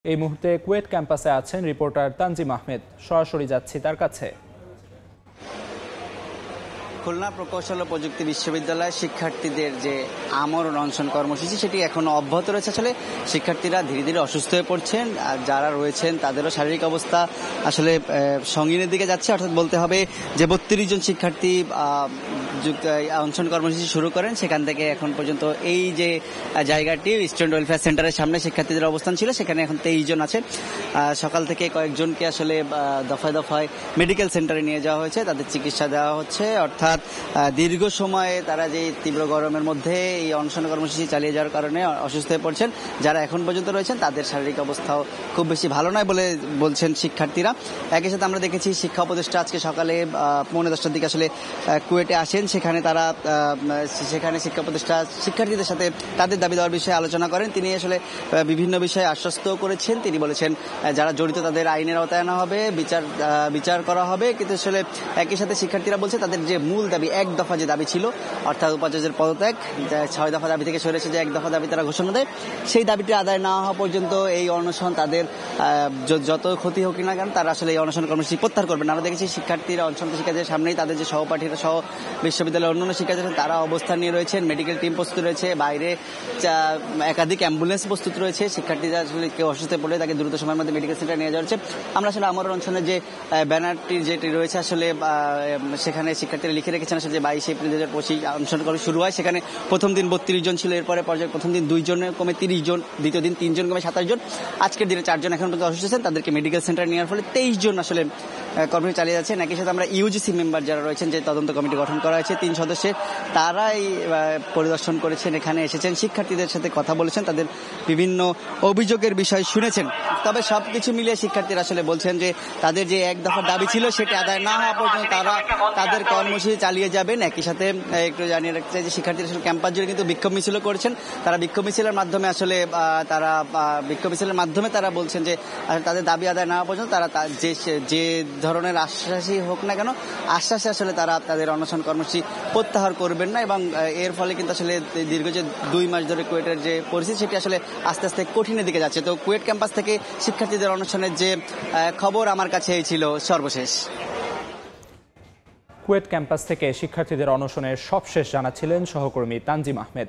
এই মুহূর্তে কুয়েট ক্যাম্পাসে আছেন রিপোর্টার তানজিম আহমেদ। সরাসরি যাচ্ছি তার কাছে। খুলনা প্রকৌশল ও প্রযুক্তি বিশ্ববিদ্যালয়ের শিক্ষার্থীদের যে আমরণ অনশন কর্মসূচি সেটি এখনো অব্যাহত রয়েছে। আসলে শিক্ষার্থীরা ধীরে ধীরে অসুস্থ হয়ে পড়ছেন, আর যারা রয়েছেন তাদেরও শারীরিক অবস্থা আসলে সঙ্গীনের দিকে যাচ্ছে। অর্থাৎ বলতে হবে যে 32 জন শিক্ষার্থী অনশন কর্মসূচি শুরু করেন, সেখান থেকে এখন পর্যন্ত এই যে জায়গাটি স্টুডেন্ট ওয়েলফেয়ার সেন্টারের সামনে শিক্ষার্থীদের অবস্থান ছিল, সেখানে এখন 23 জন আছে। সকাল থেকে কয়েকজনকে আসলে দফায় দফায় মেডিকেল সেন্টারে নিয়ে যাওয়া হয়েছে, তাদের চিকিৎসা দেওয়া হচ্ছে। অর্থাৎ দীর্ঘ সময়ে তারা যে তীব্র গরমের মধ্যে এই অনশন কর্মসূচি চালিয়ে যাওয়ার কারণে অসুস্থ হয়ে পড়ছেন। যারা এখন পর্যন্ত রয়েছেন তাদের শারীরিক অবস্থাও খুব বেশি ভালো নয় বলে বলছেন শিক্ষার্থীরা। একই সাথে আমরা দেখেছি শিক্ষা উপদেষ্টা আজকে সকালে 9:30টার দিকে আসলে কুয়েটে আসেন। সেখানে শিক্ষা উপদেষ্টা শিক্ষার্থীদের সাথে তাদের দাবি দেওয়ার বিষয়ে আলোচনা করেন। তিনি আসলে বিভিন্ন বিষয়ে আশ্বস্ত করেছেন। তিনি বলেছেন যারা জড়িত তাদের আইনের আওতায় আনা হবে, বিচার করা হবে। কিন্তু আসলে একই সাথে শিক্ষার্থীরা বলছে তাদের যে মূল দাবি, এক দফা যে দাবি ছিল, অর্থাৎ উপাচার্যের পদত্যাগ, 6 দফা দাবি থেকে সরে এসে যে 1 দফা দাবি তারা ঘোষণা দেয়, সেই দাবিটি আদায় না হওয়া পর্যন্ত এই অনশন তাদের যত ক্ষতি হোক না কেন তারা আসলে এই অনশন কর্মসূচি প্রত্যাহার করবেন। আমরা দেখেছি শিক্ষার্থীরা অনশন শিক্ষার্থীদের সামনেই তাদের যে সহপাঠীরা সহ বিশ্ববিদ্যালয়ের অন্যান্য শিক্ষার্থীরা তারা অবস্থান নিয়ে রয়েছেন। মেডিকেল টিম প্রস্তুত রয়েছে, বাইরে একাধিক অ্যাম্বুলেন্স প্রস্তুত রয়েছে। শিক্ষার্থীরা আসলে কেউ অসুস্থ পড়লে তাকে দ্রুত সময়ের মধ্যে মেডিকেল সেন্টারে নিয়ে যাওয়া হচ্ছে। আমরা আসলে আমার অঞ্চলের যে ব্যানারটি যেটি রয়েছে আসলে সেখানে শিক্ষার্থীরা লিখে রেখেছেন আসলে যে 22 এপ্রিল 2025 অনশন কর্মসূচি শুরু হয়। সেখানে প্রথম দিন 32 জন ছিল, এরপরে পর্যায়ে প্রথম দিন 2 জনে কমে 30 জন, দ্বিতীয় দিন 3 জন কমে 27 জন, আজকের দিনে 4 জন এখন পর্যন্ত অসুস্থ আছেন। তাদেরকে মেডিকেল সেন্টারে নেওয়ার ফলে 23 জন আসলে কর্মসূচি চালিয়ে যাচ্ছেন। একই সাথে আমরা ইউজিসি মেম্বার যারা রয়েছেন, যে তদন্ত কমিটি গঠন করা হয়েছে 3 সদস্যের, তারাই পরিদর্শন করেছেন, এখানে এসেছেন, শিক্ষার্থীদের সাথে কথা বলেছেন, তাদের বিভিন্ন অভিযোগের বিষয় শুনেছেন। তবে সবকিছু মিলিয়ে শিক্ষার্থীরা আসলে বলছেন যে তাদের যে 1 দফা দাবি ছিল সেটি আদায় না হওয়া পর্যন্ত তারা তাদের কর্মসূচি চালিয়ে যাবেন। একই সাথে একটু জানিয়ে রাখতে চাই যে শিক্ষার্থীরা আসলে ক্যাম্পাস জুড়ে কিন্তু বিক্ষোভ মিছিল করেছেন। তারা বিক্ষোভ মিছিলের মাধ্যমে তারা বলছেন যে তাদের দাবি আদায় না হওয়া পর্যন্ত তারা যে ধরনের আশ্বাসই হোক না কেন, আশ্বাসে আসলে তারা তাদের অনশন কর্মসূচি প্রত্যাহার করবেন না। এবং এর ফলে কিন্তু আসলে দীর্ঘ যে 2 মাস ধরে কুয়েটের যে পরিস্থিতি সেটি আসলে আস্তে আস্তে কঠিনের দিকে যাচ্ছে। তো কুয়েট ক্যাম্পাস থেকে শিক্ষার্থীদের অনশনের যে খবর আমার কাছে এই ছিল সর্বশেষ। কুয়েট ক্যাম্পাস থেকে শিক্ষার্থীদের অনশনের সবশেষ জানাচ্ছিলেন সহকর্মী তানজিম আহমেদ।